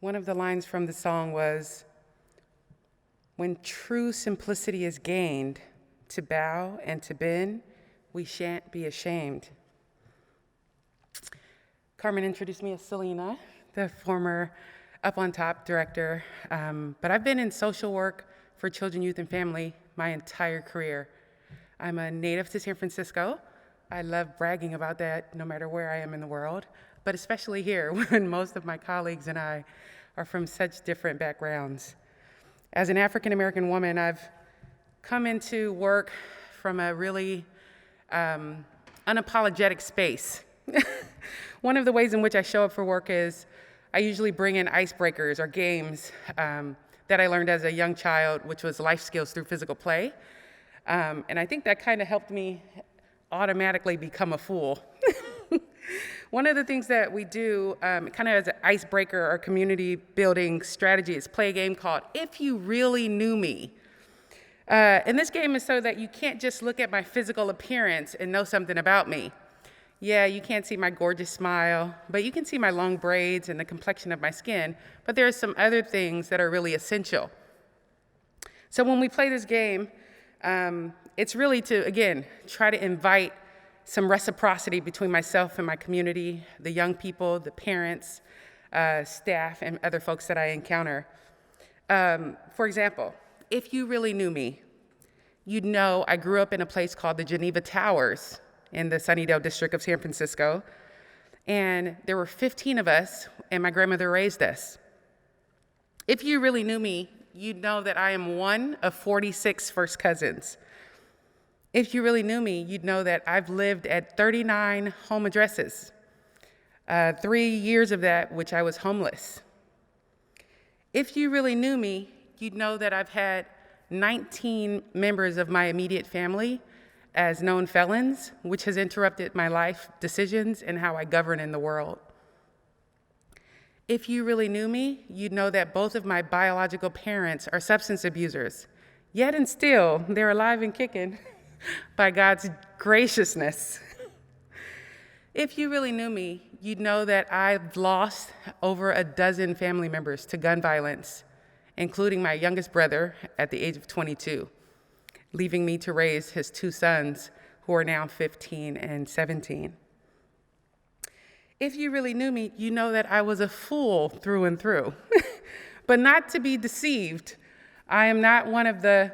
One of the lines from the song was, "When true simplicity is gained, to bow and to bend, we shan't be ashamed." Carmen introduced me as Silena, the former Up on Top director, but I've been in social work for children, youth, and family my entire career. I'm a native to San Francisco. I love bragging about that no matter where I am in the world, but especially here when most of my colleagues and I are from such different backgrounds. As an African-American woman, I've come into work from a really unapologetic space. One of the ways in which I show up for work is I usually bring in icebreakers or games that I learned as a young child, which was life skills through physical play. And I think that kind of helped me automatically become a fool. One of the things that we do kind of as an icebreaker or community building strategy is play a game called If You Really Knew Me. And this game is so that you can't just look at my physical appearance and know something about me. Yeah, you can't see my gorgeous smile, but you can see my long braids and the complexion of my skin, but there are some other things that are really essential. So when we play this game, it's really to, again, try to invite some reciprocity between myself and my community, the young people, the parents, staff, and other folks that I encounter. For example, if you really knew me, you'd know I grew up in a place called the Geneva Towers in the Sunnydale district of San Francisco, and there were 15 of us, and my grandmother raised us. If you really knew me, you'd know that I am one of 46 first cousins. If you really knew me, you'd know that I've lived at 39 home addresses, 3 years of that which I was homeless. If you really knew me, you'd know that I've had 19 members of my immediate family as known felons, which has interrupted my life decisions and how I govern in the world. If you really knew me, you'd know that both of my biological parents are substance abusers, yet and still they're alive and kicking by God's graciousness. If you really knew me, you'd know that I've lost over a dozen family members to gun violence, including my youngest brother at the age of 22, leaving me to raise his 2 sons, who are now 15 and 17. If you really knew me, you know that I was a fool through and through. But not to be deceived, I am not one of the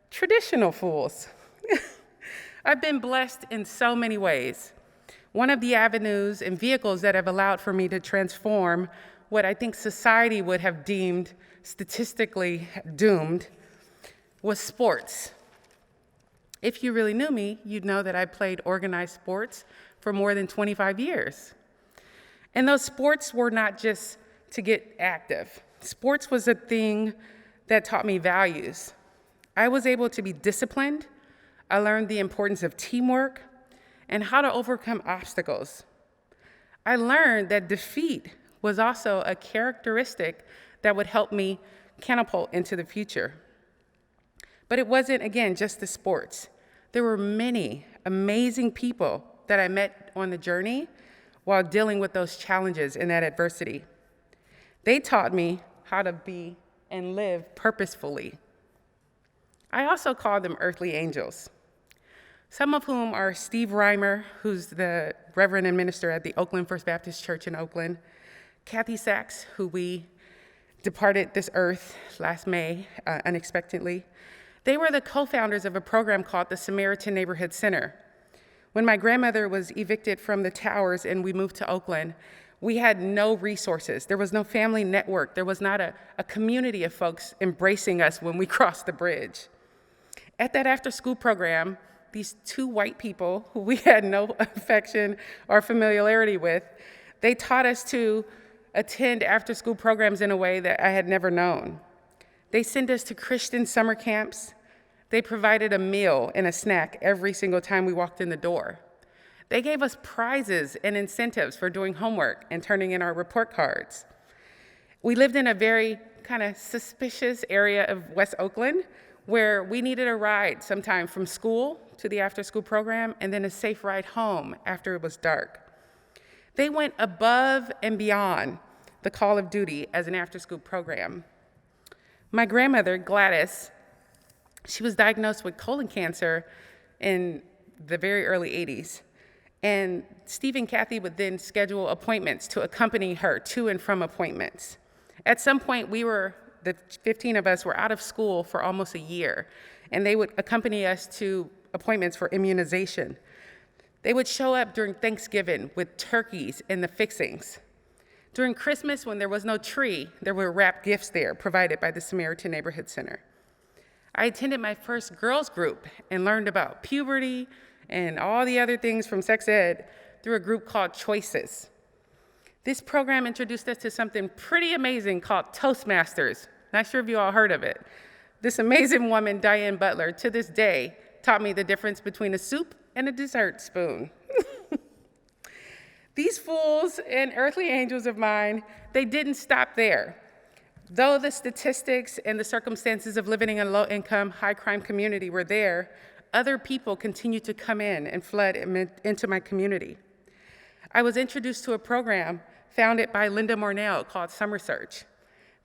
traditional fools. I've been blessed in so many ways. One of the avenues and vehicles that have allowed for me to transform what I think society would have deemed statistically doomed was sports. If you really knew me, you'd know that I played organized sports for more than 25 years. And those sports were not just to get active. Sports was a thing that taught me values. I was able to be disciplined. I learned the importance of teamwork and how to overcome obstacles. I learned that defeat was also a characteristic that would help me catapult into the future. But it wasn't, again, just the sports. There were many amazing people that I met on the journey while dealing with those challenges and that adversity. They taught me how to be and live purposefully. I also call them earthly angels, some of whom are Steve Reimer, who's the Reverend and Minister at the Oakland First Baptist Church in Oakland, Kathy Sachs, who we departed this earth last May unexpectedly. They were the co-founders of a program called the Samaritan Neighborhood Center. When my grandmother was evicted from the towers and we moved to Oakland, we had no resources. There was no family network. There was not a community of folks embracing us when we crossed the bridge. At that after-school program, these 2 white people who we had no affection or familiarity with, they taught us to attend after-school programs in a way that I had never known. They sent us to Christian summer camps. They provided a meal and a snack every single time we walked in the door. They gave us prizes and incentives for doing homework and turning in our report cards. We lived in a very kind of suspicious area of West Oakland where we needed a ride sometime from school to the after-school program and then a safe ride home after it was dark. They went above and beyond the call of duty as an after-school program. My grandmother, Gladys, she was diagnosed with colon cancer in the very early 80s. And Steve and Kathy would then schedule appointments to accompany her to and from appointments. At some point, the 15 of us were out of school for almost a year, and they would accompany us to appointments for immunization. They would show up during Thanksgiving with turkeys and the fixings. During Christmas, when there was no tree, there were wrapped gifts there provided by the Samaritan Neighborhood Center. I attended my first girls group and learned about puberty and all the other things from sex ed through a group called Choices. This program introduced us to something pretty amazing called Toastmasters. Not sure if you all heard of it. This amazing woman, Diane Butler, to this day, taught me the difference between a soup and a dessert spoon. These fools and earthly angels of mine, they didn't stop there. Though the statistics and the circumstances of living in a low-income, high-crime community were there, other people continued to come in and flood into my community. I was introduced to a program founded by Linda Mornell called Summer Search.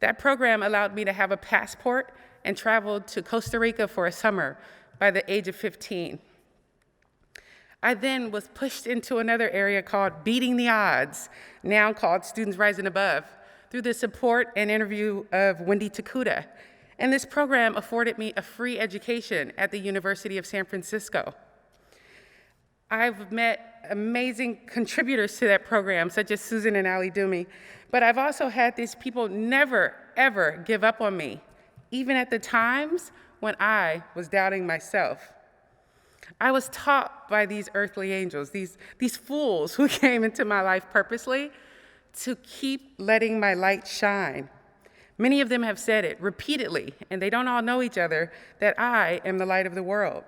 That program allowed me to have a passport and traveled to Costa Rica for a summer by the age of 15. I then was pushed into another area called Beating the Odds, now called Students Rising Above, through the support and interview of Wendy Takuda. And this program afforded me a free education at the University of San Francisco. I've met amazing contributors to that program, such as Susan and Ali Dumi, but I've also had these people never, ever give up on me, even at the times when I was doubting myself. I was taught by these earthly angels, these fools who came into my life purposely, to keep letting my light shine. Many of them have said it repeatedly, and they don't all know each other, that I am the light of the world.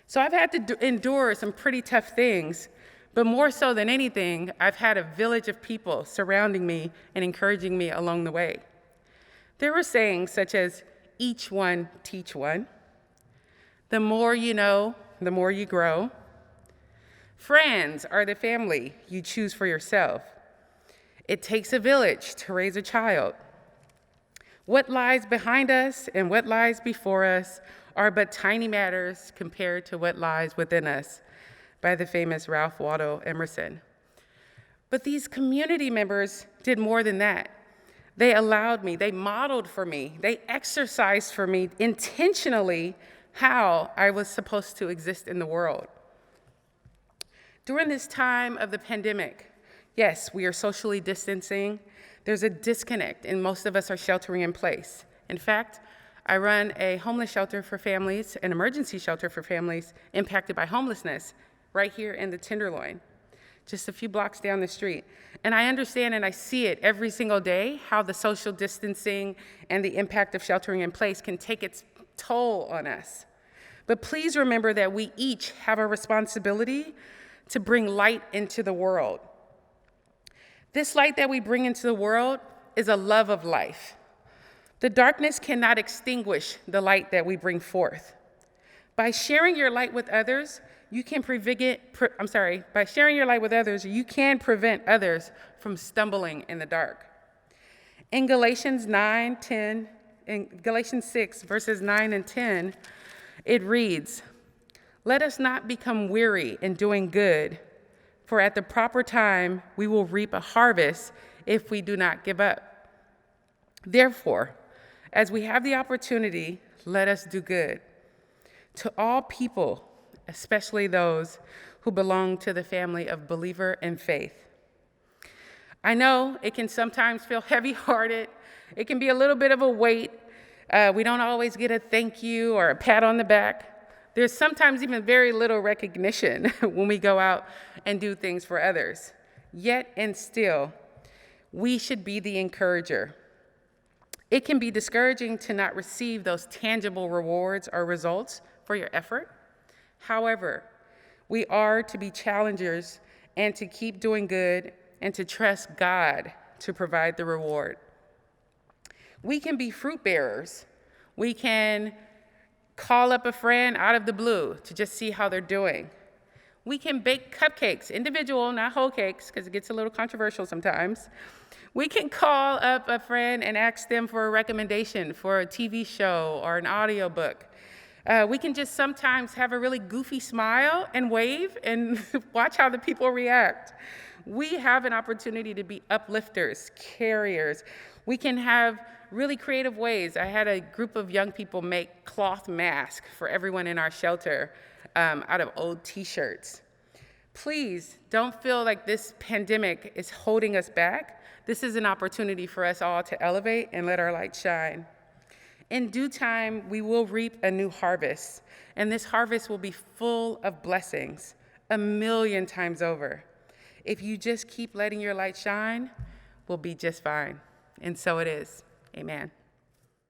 So I've had to endure some pretty tough things, but more so than anything, I've had a village of people surrounding me and encouraging me along the way. There were sayings such as, each one teach one. The more you know, the more you grow. Friends are the family you choose for yourself. It takes a village to raise a child. What lies behind us and what lies before us are but tiny matters compared to what lies within us, by the famous Ralph Waldo Emerson. But these community members did more than that. They allowed me, they modeled for me, they exercised for me intentionally how I was supposed to exist in the world. During this time of the pandemic, yes, we are socially distancing. There's a disconnect, and most of us are sheltering in place. In fact, I run a homeless shelter for families, an emergency shelter for families impacted by homelessness right here in the Tenderloin, just a few blocks down the street. And I understand and I see it every single day, how the social distancing and the impact of sheltering in place can take its toll on us. But please remember that we each have a responsibility to bring light into the world. This light that we bring into the world is a love of life. The darkness cannot extinguish the light that we bring forth. By sharing your light with others, you can prevent others from stumbling in the dark. In Galatians 6, verses 9 and 10, it reads, "Let us not become weary in doing good, for at the proper time we will reap a harvest if we do not give up. Therefore, as we have the opportunity, let us do good to all people, especially those who belong to the family of believer and faith." I know it can sometimes feel heavy-hearted. It can be a little bit of a weight. We don't always get a thank you or a pat on the back. There's sometimes even very little recognition when we go out and do things for others. Yet and still, we should be the encourager. It can be discouraging to not receive those tangible rewards or results for your effort. However, we are to be challengers and to keep doing good and to trust God to provide the reward. We can be fruit bearers. We can call up a friend out of the blue to just see how they're doing. We can bake cupcakes, individual, not whole cakes, because it gets a little controversial sometimes. We can call up a friend and ask them for a recommendation for a TV show or an audiobook. We can just sometimes have a really goofy smile and wave and watch how the people react. We have an opportunity to be uplifters, carriers. We can have really creative ways. I had a group of young people make cloth masks for everyone in our shelter out of old t-shirts. Please don't feel like this pandemic is holding us back. This is an opportunity for us all to elevate and let our light shine. In due time, we will reap a new harvest, and this harvest will be full of blessings, 1,000,000 times over. If you just keep letting your light shine, we'll be just fine. And so it is. Amen.